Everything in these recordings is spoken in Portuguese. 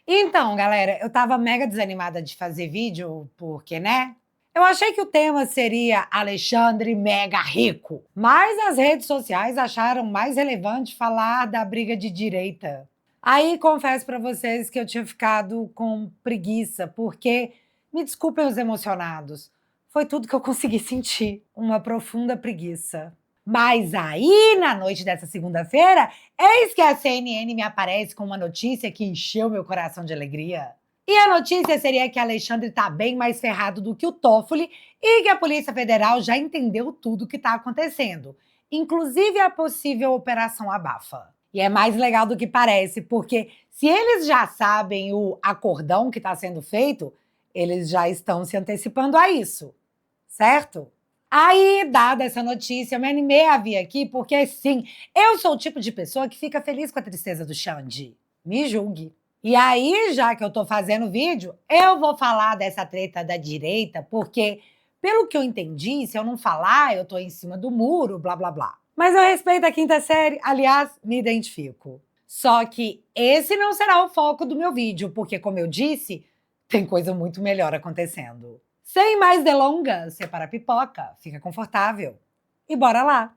Então, galera, eu estava mega desanimada de fazer vídeo, porque, né? Eu achei que o tema seria Alexandre mega rico, mas as redes sociais acharam mais relevante falar da briga de direita. Aí confesso para vocês que eu tinha ficado com preguiça, porque, me desculpem os emocionados, foi tudo que eu consegui sentir, uma profunda preguiça. Mas aí, na noite dessa segunda-feira, eis que a CNN me aparece com uma notícia que encheu meu coração de alegria. E a notícia seria que Alexandre está bem mais ferrado do que o Toffoli e que a Polícia Federal já entendeu tudo o que está acontecendo, inclusive a possível Operação Abafa. E é mais legal do que parece, porque se eles já sabem o acordão que está sendo feito, eles já estão se antecipando a isso, certo? Aí, dada essa notícia, eu me animei a vir aqui porque, sim, eu sou o tipo de pessoa que fica feliz com a tristeza do Xande. Me julgue. E aí, já que eu tô fazendo vídeo, eu vou falar dessa treta da direita, porque, pelo que eu entendi, se eu não falar, eu tô em cima do muro, blá blá blá. Mas eu respeito a quinta série, aliás, me identifico. Só que esse não será o foco do meu vídeo, porque, como eu disse, tem coisa muito melhor acontecendo. Sem mais delongas, separa a pipoca, fica confortável e bora lá!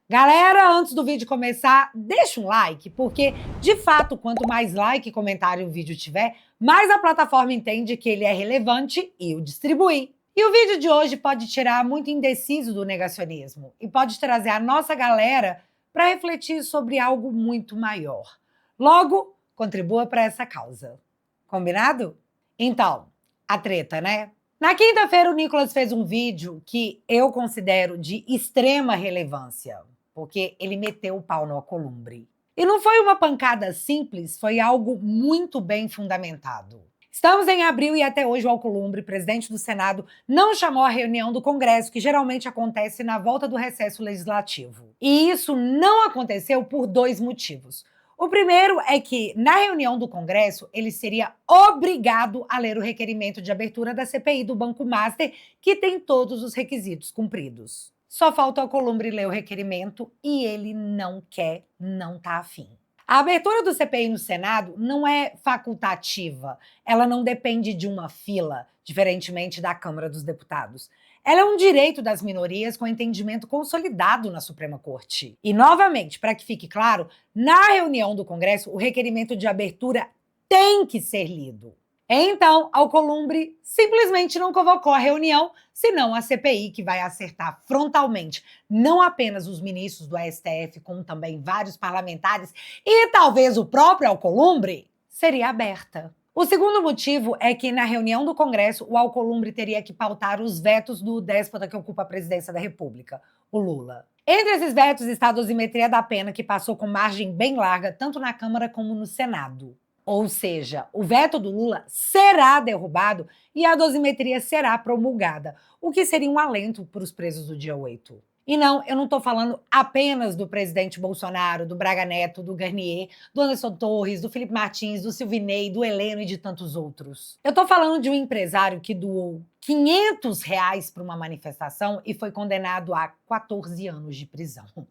Galera, antes do vídeo começar, deixa um like, porque, de fato, quanto mais like e comentário o vídeo tiver, mais a plataforma entende que ele é relevante e o distribui. E o vídeo de hoje pode tirar muito indeciso do negacionismo e pode trazer a nossa galera para refletir sobre algo muito maior. Logo, contribua para essa causa. Combinado? Então, a treta, né? Na quinta-feira, o Nicolas fez um vídeo que eu considero de extrema relevância, porque ele meteu o pau no Alcolumbre. E não foi uma pancada simples, foi algo muito bem fundamentado. Estamos em abril e até hoje o Alcolumbre, presidente do Senado, não chamou a reunião do Congresso, que geralmente acontece na volta do recesso legislativo. E isso não aconteceu por dois motivos. O primeiro é que, na reunião do Congresso, ele seria obrigado a ler o requerimento de abertura da CPI do Banco Master, que tem todos os requisitos cumpridos. Só falta o Alcolumbre ler o requerimento e ele não quer, não tá afim. A abertura do CPI no Senado não é facultativa, ela não depende de uma fila, diferentemente da Câmara dos Deputados. Ela é um direito das minorias com entendimento consolidado na Suprema Corte. E, novamente, para que fique claro, na reunião do Congresso, o requerimento de abertura tem que ser lido. Então, Alcolumbre simplesmente não convocou a reunião, senão a CPI, que vai acertar frontalmente não apenas os ministros do STF, como também vários parlamentares e talvez o próprio Alcolumbre, seria aberta. O segundo motivo é que, na reunião do Congresso, o Alcolumbre teria que pautar os vetos do déspota que ocupa a presidência da República, o Lula. Entre esses vetos está a dosimetria da pena, que passou com margem bem larga, tanto na Câmara como no Senado. Ou seja, o veto do Lula será derrubado e a dosimetria será promulgada, o que seria um alento para os presos do dia 8. E não, eu não estou falando apenas do presidente Bolsonaro, do Braga Neto, do Garnier, do Anderson Torres, do Felipe Martins, do Silvinei, do Heleno e de tantos outros. Eu estou falando de um empresário que doou R$ 500 para uma manifestação e foi condenado a 14 anos de prisão. R$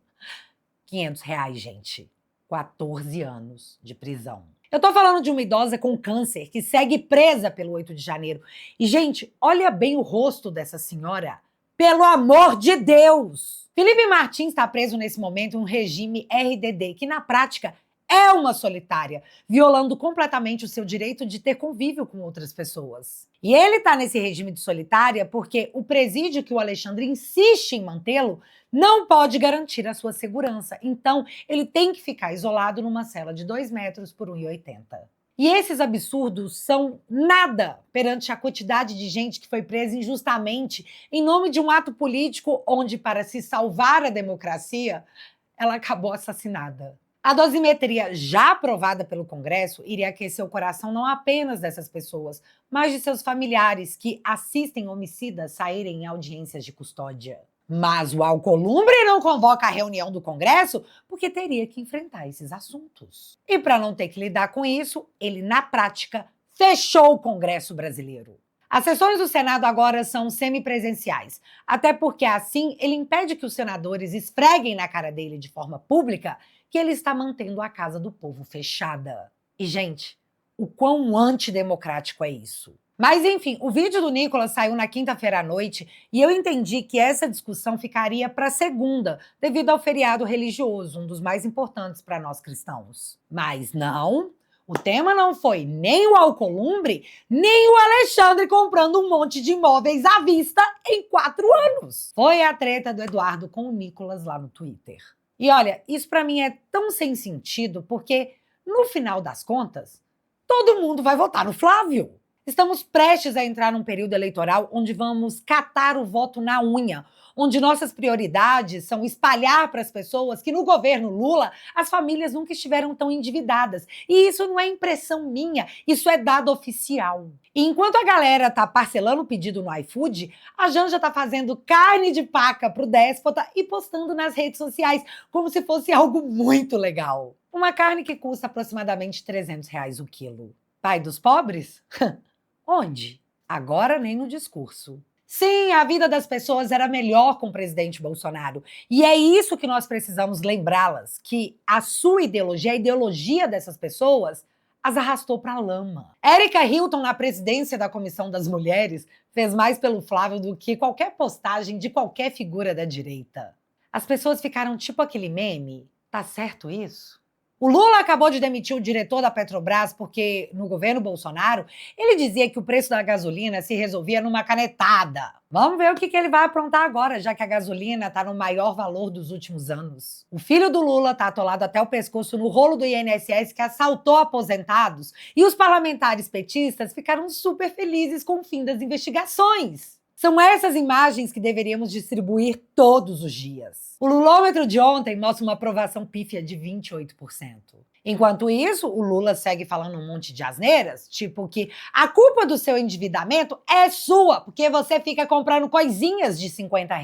500, gente. 14 anos de prisão. Eu tô falando de uma idosa com câncer que segue presa pelo 8 de janeiro. E, gente, olha bem o rosto dessa senhora. Pelo amor de Deus! Felipe Martins está preso nesse momento em um regime RDD, que na prática é uma solitária, violando completamente o seu direito de ter convívio com outras pessoas. E ele está nesse regime de solitária porque o presídio que o Alexandre insiste em mantê-lo não pode garantir a sua segurança. Então, ele tem que ficar isolado numa cela de 2 metros por 1,80. E esses absurdos são nada perante a quantidade de gente que foi presa injustamente em nome de um ato político onde, para se salvar a democracia, ela acabou assassinada. A dosimetria já aprovada pelo Congresso iria aquecer o coração não apenas dessas pessoas, mas de seus familiares que assistem homicidas saírem em audiências de custódia. Mas o Alcolumbre não convoca a reunião do Congresso porque teria que enfrentar esses assuntos. E para não ter que lidar com isso, ele, na prática, fechou o Congresso brasileiro. As sessões do Senado agora são semipresenciais, até porque assim ele impede que os senadores esfreguem na cara dele de forma pública que ele está mantendo a casa do povo fechada. E, gente, o quão antidemocrático é isso? Mas, enfim, o vídeo do Nicolas saiu na quinta-feira à noite e eu entendi que essa discussão ficaria para segunda, devido ao feriado religioso, um dos mais importantes para nós cristãos. Mas não, o tema não foi nem o Alcolumbre, nem o Alexandre comprando um monte de imóveis à vista em 4 anos. Foi a treta do Eduardo com o Nicolas lá no Twitter. E olha, isso para mim é tão sem sentido, porque, no final das contas, todo mundo vai votar no Flávio. Estamos prestes a entrar num período eleitoral onde vamos catar o voto na unha, onde nossas prioridades são espalhar para as pessoas que no governo Lula as famílias nunca estiveram tão endividadas. E isso não é impressão minha, isso é dado oficial. E enquanto a galera tá parcelando o pedido no iFood, a Janja tá fazendo carne de paca pro déspota e postando nas redes sociais como se fosse algo muito legal. Uma carne que custa aproximadamente R$ 300 o quilo. Pai dos pobres? Onde? Agora nem no discurso. Sim, a vida das pessoas era melhor com o presidente Bolsonaro. E é isso que nós precisamos lembrá-las, que a sua ideologia, a ideologia dessas pessoas, as arrastou para a lama. Érica Hilton, na presidência da Comissão das Mulheres, fez mais pelo Flávio do que qualquer postagem de qualquer figura da direita. As pessoas ficaram tipo aquele meme, tá certo isso? O Lula acabou de demitir o diretor da Petrobras porque, no governo Bolsonaro, ele dizia que o preço da gasolina se resolvia numa canetada. Vamos ver o que ele vai aprontar agora, já que a gasolina está no maior valor dos últimos anos. O filho do Lula está atolado até o pescoço no rolo do INSS que assaltou aposentados e os parlamentares petistas ficaram super felizes com o fim das investigações. São essas imagens que deveríamos distribuir todos os dias. O Lulômetro de ontem mostra uma aprovação pífia de 28%. Enquanto isso, o Lula segue falando um monte de asneiras, tipo que a culpa do seu endividamento é sua, porque você fica comprando coisinhas de R$ 50.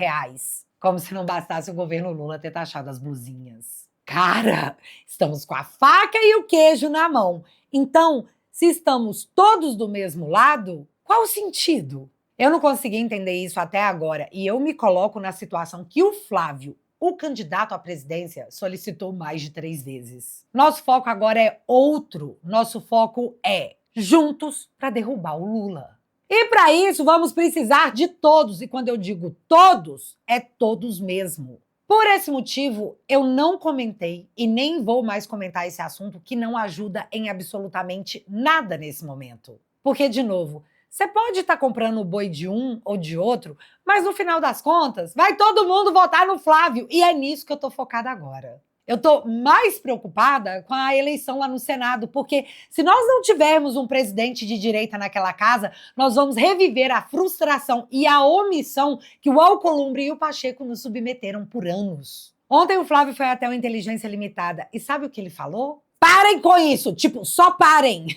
Como se não bastasse o governo Lula ter taxado as blusinhas. Cara, estamos com a faca e o queijo na mão. Então, se estamos todos do mesmo lado, qual o sentido? Eu não consegui entender isso até agora e eu me coloco na situação que o Flávio, o candidato à presidência, solicitou mais de 3 vezes. Nosso foco agora é outro. Nosso foco é juntos para derrubar o Lula. E para isso vamos precisar de todos. E quando eu digo todos, é todos mesmo. Por esse motivo, eu não comentei e nem vou mais comentar esse assunto que não ajuda em absolutamente nada nesse momento. Porque, de novo, você pode estar comprando o boi de um ou de outro, mas no final das contas, vai todo mundo votar no Flávio. E é nisso que eu estou focada agora. Eu estou mais preocupada com a eleição lá no Senado, porque se nós não tivermos um presidente de direita naquela casa, nós vamos reviver a frustração e a omissão que o Alcolumbre e o Pacheco nos submeteram por anos. Ontem o Flávio foi até o Inteligência Limitada e sabe o que ele falou? Parem com isso! Tipo, só parem!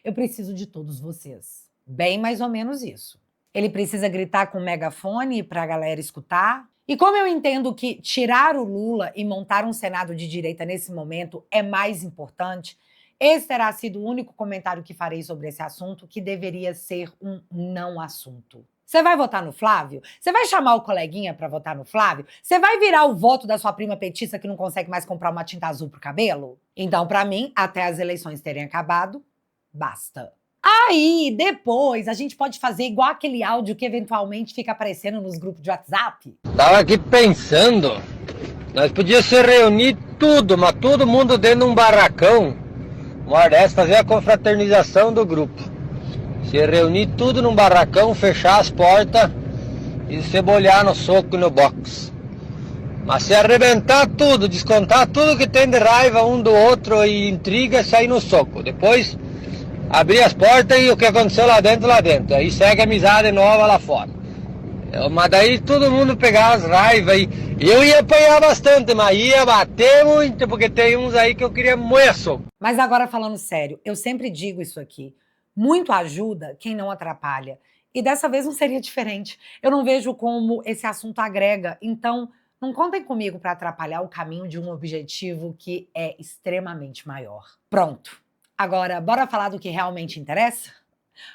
Eu preciso de todos vocês. Bem mais ou menos isso. Ele precisa gritar com o megafone para a galera escutar. E como eu entendo que tirar o Lula e montar um Senado de direita nesse momento é mais importante, esse terá sido o único comentário que farei sobre esse assunto, que deveria ser um não assunto. Você vai votar no Flávio? Você vai chamar o coleguinha para votar no Flávio? Você vai virar o voto da sua prima petista que não consegue mais comprar uma tinta azul pro cabelo? Então, para mim, até as eleições terem acabado, basta. Aí, depois, a gente pode fazer igual aquele áudio que eventualmente fica aparecendo nos grupos de WhatsApp. Tava aqui pensando, nós podíamos se reunir tudo, mas todo mundo dentro de um barracão, uma hora dessa, fazer a confraternização do grupo. Se reunir tudo num barracão, fechar as portas e se bolhar no soco e no box. Mas se arrebentar tudo, descontar tudo que tem de raiva um do outro e intriga, sair no soco. Depois abrir as portas e o que aconteceu lá dentro. Aí segue a amizade nova lá fora. Mas daí todo mundo pegar as raivas e eu ia apanhar bastante, mas ia bater muito, porque tem uns aí que eu queria moer soco. Mas agora falando sério, eu sempre digo isso aqui. Muito ajuda quem não atrapalha. E dessa vez não seria diferente. Eu não vejo como esse assunto agrega. Então, não contem comigo para atrapalhar o caminho de um objetivo que é extremamente maior. Pronto. Agora, bora falar do que realmente interessa?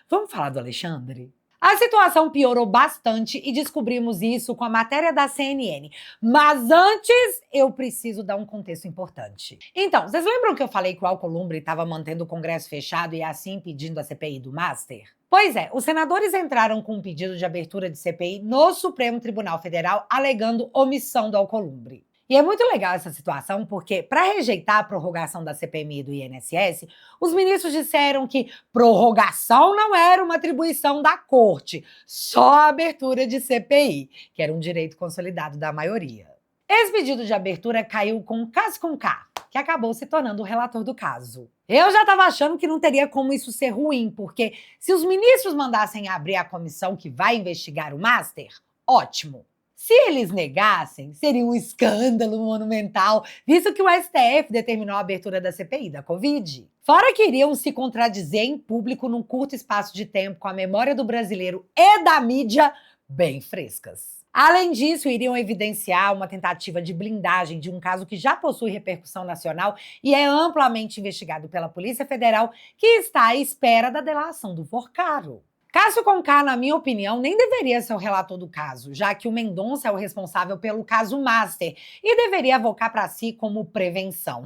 Vamos falar do Alexandre? A situação piorou bastante e descobrimos isso com a matéria da CNN. Mas antes, eu preciso dar um contexto importante. Então, vocês lembram que eu falei que o Alcolumbre estava mantendo o Congresso fechado e assim impedindo a CPI do Master? Pois é, os senadores entraram com um pedido de abertura de CPI no Supremo Tribunal Federal, alegando omissão do Alcolumbre. E é muito legal essa situação porque, para rejeitar a prorrogação da CPMI e do INSS, os ministros disseram que prorrogação não era uma atribuição da corte, só a abertura de CPI, que era um direito consolidado da maioria. Esse pedido de abertura caiu com Cássio Conká, que acabou se tornando o relator do caso. Eu já estava achando que não teria como isso ser ruim, porque se os ministros mandassem abrir a comissão que vai investigar o Master, ótimo. Se eles negassem, seria um escândalo monumental, visto que o STF determinou a abertura da CPI da Covid. Fora que iriam se contradizer em público num curto espaço de tempo com a memória do brasileiro e da mídia bem frescas. Além disso, iriam evidenciar uma tentativa de blindagem de um caso que já possui repercussão nacional e é amplamente investigado pela Polícia Federal, que está à espera da delação do Vorcaro. Cássio Conká, na minha opinião, nem deveria ser o relator do caso, já que o Mendonça é o responsável pelo caso Master e deveria avocar para si como prevenção.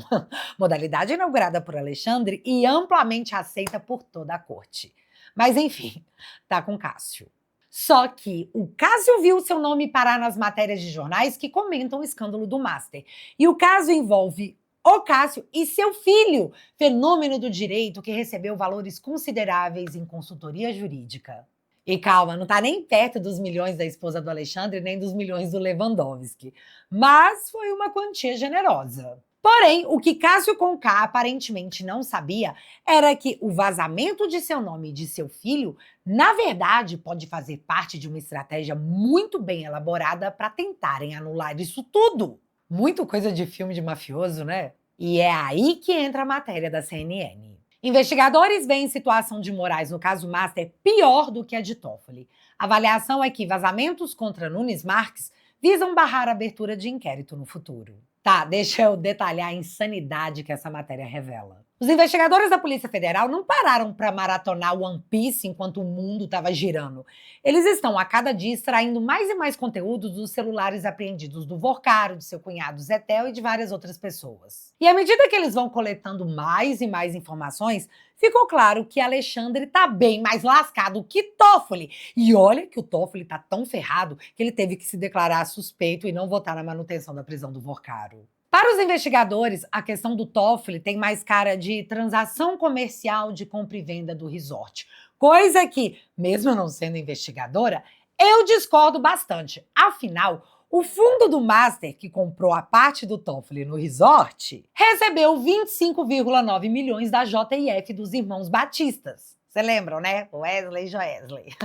Modalidade inaugurada por Alexandre e amplamente aceita por toda a corte. Mas enfim, tá com Cássio. Só que o Cássio viu seu nome parar nas matérias de jornais que comentam o escândalo do Master. E o caso envolve o Cássio e seu filho, fenômeno do direito que recebeu valores consideráveis em consultoria jurídica. E calma, não tá nem perto dos milhões da esposa do Alexandre, nem dos milhões do Lewandowski. Mas foi uma quantia generosa. Porém, o que Cássio Conká aparentemente não sabia era que o vazamento de seu nome e de seu filho, na verdade, pode fazer parte de uma estratégia muito bem elaborada para tentarem anular isso tudo. Muito coisa de filme de mafioso, né? E é aí que entra a matéria da CNN. Investigadores veem situação de Moraes no caso Master pior do que a de Toffoli. A avaliação é que vazamentos contra Nunes Marques visam barrar a abertura de inquérito no futuro. Tá, deixa eu detalhar a insanidade que essa matéria revela. Os investigadores da Polícia Federal não pararam para maratonar One Piece enquanto o mundo estava girando. Eles estão a cada dia extraindo mais e mais conteúdos dos celulares apreendidos do Vorcaro, de seu cunhado Zetel e de várias outras pessoas. E à medida que eles vão coletando mais e mais informações, ficou claro que Alexandre tá bem mais lascado que Toffoli. E olha que o Toffoli tá tão ferrado que ele teve que se declarar suspeito e não votar na manutenção da prisão do Vorcaro. Para os investigadores, a questão do Toffoli tem mais cara de transação comercial de compra e venda do resort. Coisa que, mesmo eu não sendo investigadora, eu discordo bastante. Afinal, o fundo do Master, que comprou a parte do Toffoli no resort, recebeu 25,9 milhões da JIF dos irmãos Batistas. Você lembram, né? Wesley e Joesley.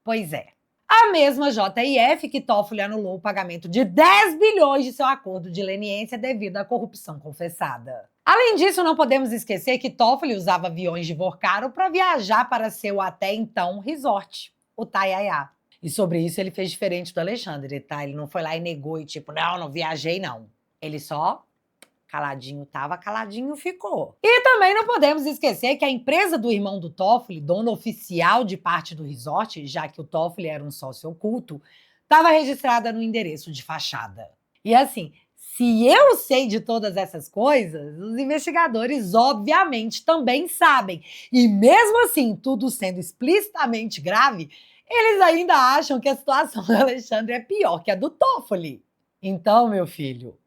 Pois é. A mesma JIF que Toffoli anulou o pagamento de 10 bilhões de seu acordo de leniência devido à corrupção confessada. Além disso, não podemos esquecer que Toffoli usava aviões de Vorcaro para viajar para seu até então resort, o Taiaiá. E sobre isso ele fez diferente do Alexandre, tá? Ele não foi lá e negou e tipo, não viajei não. Ele só caladinho tava, caladinho ficou. E também não podemos esquecer que a empresa do irmão do Toffoli, dono oficial de parte do resort, já que o Toffoli era um sócio oculto, estava registrada no endereço de fachada. E assim, se eu sei de todas essas coisas, os investigadores obviamente também sabem. E mesmo assim, tudo sendo explicitamente grave, eles ainda acham que a situação do Alexandre é pior que a do Toffoli. Então, meu filho,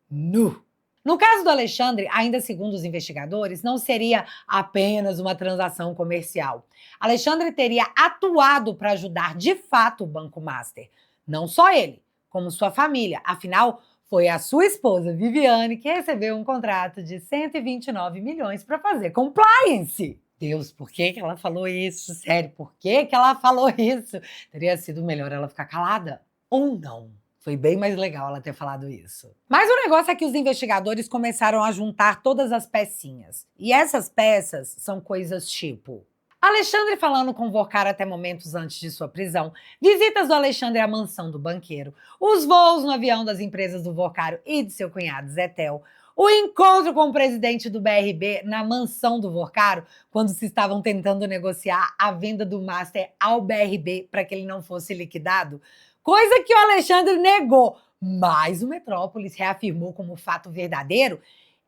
nu! No caso do Alexandre, ainda segundo os investigadores, não seria apenas uma transação comercial. Alexandre teria atuado para ajudar de fato o Banco Master. Não só ele, como sua família. Afinal, foi a sua esposa, Viviane, que recebeu um contrato de 129 milhões para fazer compliance. Deus, por que ela falou isso? Sério, por que ela falou isso? Teria sido melhor ela ficar calada? Ou não? Foi bem mais legal ela ter falado isso. Mas o negócio é que os investigadores começaram a juntar todas as pecinhas. E essas peças são coisas tipo Alexandre falando com o Vorcaro até momentos antes de sua prisão, visitas do Alexandre à mansão do banqueiro, os voos no avião das empresas do Vorcaro e de seu cunhado Zetel, O encontro com o presidente do BRB na mansão do Vorcaro, quando se estavam tentando negociar a venda do Master ao BRB para que ele não fosse liquidado, coisa que o Alexandre negou, mas o Metrópolis reafirmou como fato verdadeiro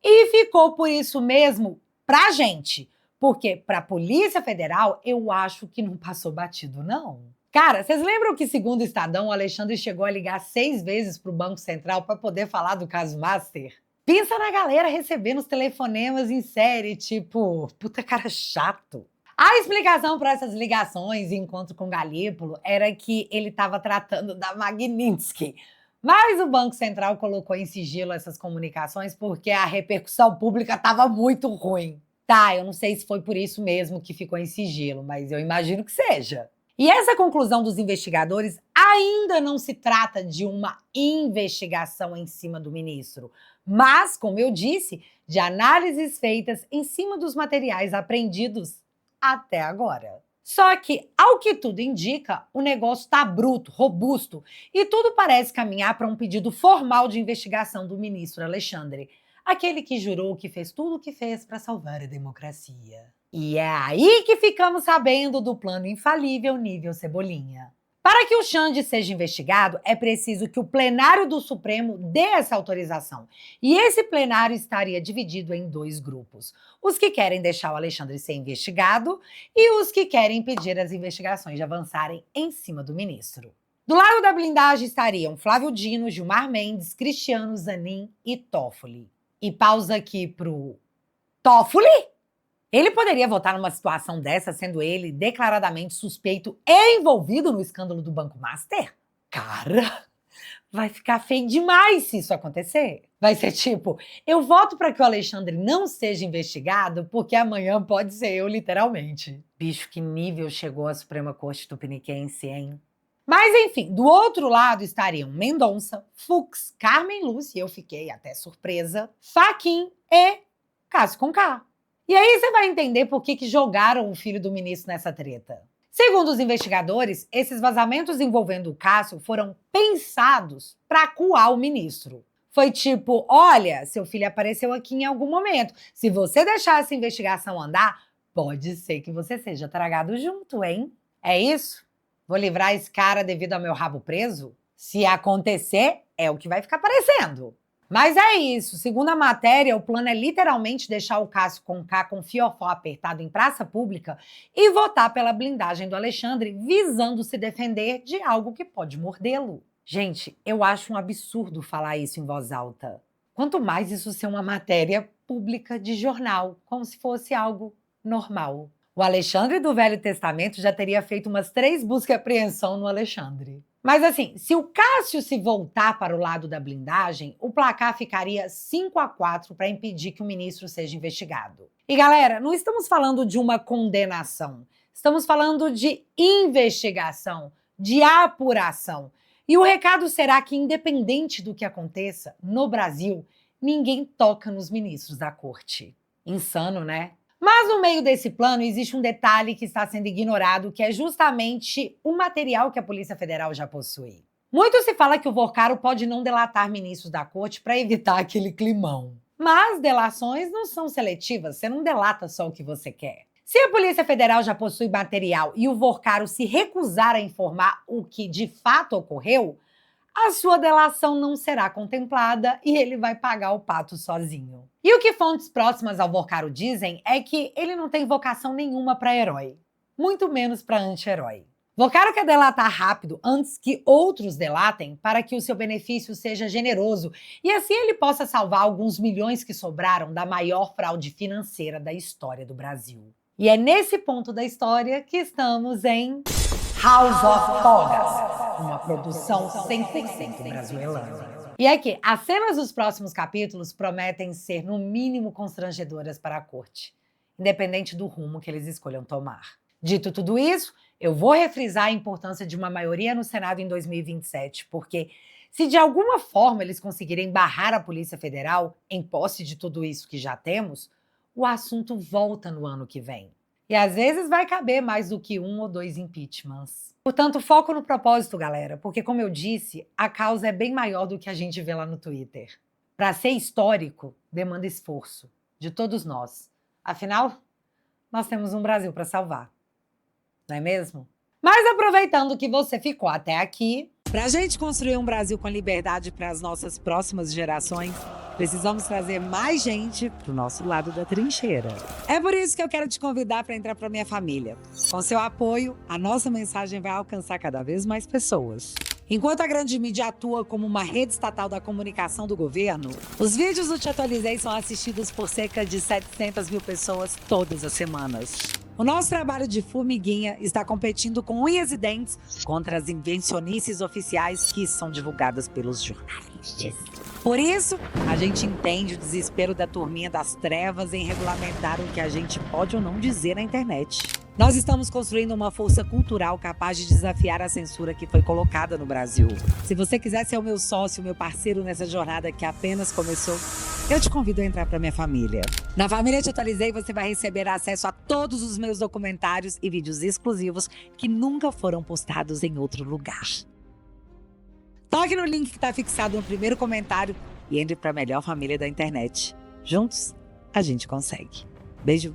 e ficou por isso mesmo pra gente. Porque para a Polícia Federal, eu acho que não passou batido, não. Cara, vocês lembram que, segundo o Estadão, o Alexandre chegou a ligar 6 vezes para o Banco Central para poder falar do caso Master? Pensa na galera recebendo os telefonemas em série, tipo, puta cara chato. A explicação para essas ligações e encontro com Galípolo era que ele estava tratando da Magnitsky. Mas o Banco Central colocou em sigilo essas comunicações porque a repercussão pública estava muito ruim. Tá, eu não sei se foi por isso mesmo que ficou em sigilo, mas eu imagino que seja. E essa conclusão dos investigadores ainda não se trata de uma investigação em cima do ministro, mas, como eu disse, de análises feitas em cima dos materiais apreendidos até agora. Só que, ao que tudo indica, o negócio está bruto, robusto, e tudo parece caminhar para um pedido formal de investigação do ministro Alexandre, aquele que jurou que fez tudo o que fez para salvar a democracia. E é aí que ficamos sabendo do plano infalível nível Cebolinha. Para que o Xande seja investigado, é preciso que o plenário do Supremo dê essa autorização. E esse plenário estaria dividido em 2 grupos. Os que querem deixar o Alexandre ser investigado e os que querem impedir as investigações de avançarem em cima do ministro. Do lado da blindagem estariam Flávio Dino, Gilmar Mendes, Cristiano Zanin e Toffoli. E pausa aqui pro Toffoli? Ele poderia votar numa situação dessa, sendo ele declaradamente suspeito e envolvido no escândalo do Banco Master? Cara, vai ficar feio demais se isso acontecer. Vai ser tipo, eu voto para que o Alexandre não seja investigado, porque amanhã pode ser eu, literalmente. Bicho, que nível chegou a Suprema Corte Tupiniquense, hein? Mas, enfim, do outro lado estariam Mendonça, Fux, Carmen Lúcia, eu fiquei até surpresa, Fachin e Cássio Conká. E aí você vai entender por que jogaram o filho do ministro nessa treta. Segundo os investigadores, esses vazamentos envolvendo o Cássio foram pensados para acuar o ministro. Foi tipo, olha, seu filho apareceu aqui em algum momento. Se você deixar essa investigação andar, pode ser que você seja tragado junto, hein? É isso? Vou livrar esse cara devido ao meu rabo preso? Se acontecer, é o que vai ficar parecendo. Mas é isso, segundo a matéria, o plano é literalmente deixar o Cássio Conká com fiofó apertado em praça pública e votar pela blindagem do Alexandre, visando se defender de algo que pode mordê-lo. Gente, eu acho um absurdo falar isso em voz alta. Quanto mais isso ser uma matéria pública de jornal, como se fosse algo normal. O Alexandre do Velho Testamento já teria feito umas 3 buscas e apreensão no Alexandre. Mas assim, se o Cássio se voltar para o lado da blindagem, o placar ficaria 5-4 para impedir que o ministro seja investigado. E galera, não estamos falando de uma condenação, estamos falando de investigação, de apuração. E o recado será que, independente do que aconteça, no Brasil, ninguém toca nos ministros da corte. Insano, né? Mas no meio desse plano existe um detalhe que está sendo ignorado, que é justamente o material que a Polícia Federal já possui. Muito se fala que o Vorcaro pode não delatar ministros da corte para evitar aquele climão. Mas delações não são seletivas, você não delata só o que você quer. Se a Polícia Federal já possui material e o Vorcaro se recusar a informar o que de fato ocorreu, a sua delação não será contemplada e ele vai pagar o pato sozinho. E o que fontes próximas ao Vorcaro dizem é que ele não tem vocação nenhuma para herói, muito menos para anti-herói. Vorcaro quer delatar rápido antes que outros delatem para que o seu benefício seja generoso e assim ele possa salvar alguns milhões que sobraram da maior fraude financeira da história do Brasil. E é nesse ponto da história que estamos em House of Togas, uma produção 100% brasileira. E aqui, as cenas dos próximos capítulos prometem ser, no mínimo, constrangedoras para a corte, independente do rumo que eles escolham tomar. Dito tudo isso, eu vou refrisar a importância de uma maioria no Senado em 2027, porque se de alguma forma eles conseguirem barrar a Polícia Federal em posse de tudo isso que já temos, o assunto volta no ano que vem. E às vezes vai caber mais do que 1 ou 2 impeachments. Portanto, foco no propósito, galera, porque como eu disse, a causa é bem maior do que a gente vê lá no Twitter. Para ser histórico, demanda esforço de todos nós. Afinal, nós temos um Brasil para salvar. Não é mesmo? Mas aproveitando que você ficou até aqui, para a gente construir um Brasil com liberdade para as nossas próximas gerações, precisamos trazer mais gente para o nosso lado da trincheira. É por isso que eu quero te convidar para entrar para minha família. Com seu apoio, a nossa mensagem vai alcançar cada vez mais pessoas. Enquanto a grande mídia atua como uma rede estatal da comunicação do governo, os vídeos do Te Atualizei são assistidos por cerca de 700 mil pessoas todas as semanas. O nosso trabalho de formiguinha está competindo com unhas e dentes contra as invencionices oficiais que são divulgadas pelos jornalistas. Por isso, a gente entende o desespero da turminha das trevas em regulamentar o que a gente pode ou não dizer na internet. Nós estamos construindo uma força cultural capaz de desafiar a censura que foi colocada no Brasil. Se você quiser ser o meu sócio, meu parceiro nessa jornada que apenas começou, eu te convido a entrar para minha família. Na família Te Atualizei, você vai receber acesso a todos os meus documentários e vídeos exclusivos que nunca foram postados em outro lugar. Toque no link que está fixado no primeiro comentário e entre para a melhor família da internet. Juntos, a gente consegue. Beijo.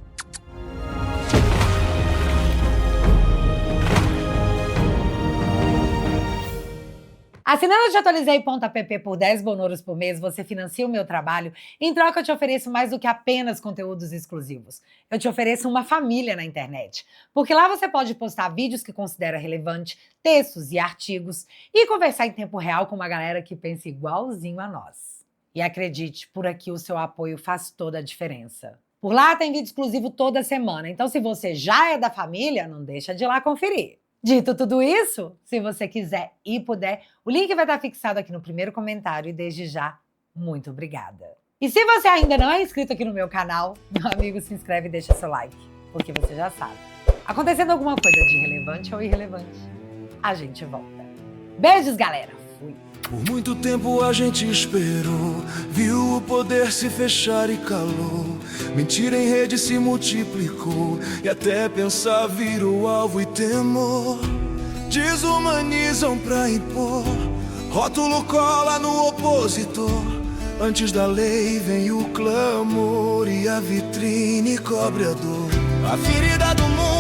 Assinando o teatualizei.app por 10 bonouros por mês, você financia o meu trabalho. Em troca, eu te ofereço mais do que apenas conteúdos exclusivos. Eu te ofereço uma família na internet. Porque lá você pode postar vídeos que considera relevante, textos e artigos, e conversar em tempo real com uma galera que pensa igualzinho a nós. E acredite, por aqui o seu apoio faz toda a diferença. Por lá tem vídeo exclusivo toda semana, então se você já é da família, não deixa de ir lá conferir. Dito tudo isso, se você quiser e puder, o link vai estar fixado aqui no primeiro comentário e desde já, muito obrigada. E se você ainda não é inscrito aqui no meu canal, meu amigo, se inscreve e deixa seu like, porque você já sabe. Acontecendo alguma coisa de relevante ou irrelevante, a gente volta. Beijos, galera! Fui! Por muito tempo a gente esperou, viu o poder se fechar e calou. Mentira em rede se multiplicou e até pensar virou alvo e temor. Desumanizam pra impor, rótulo cola no opositor. Antes da lei vem o clamor e a vitrine cobre a dor. A ferida do mundo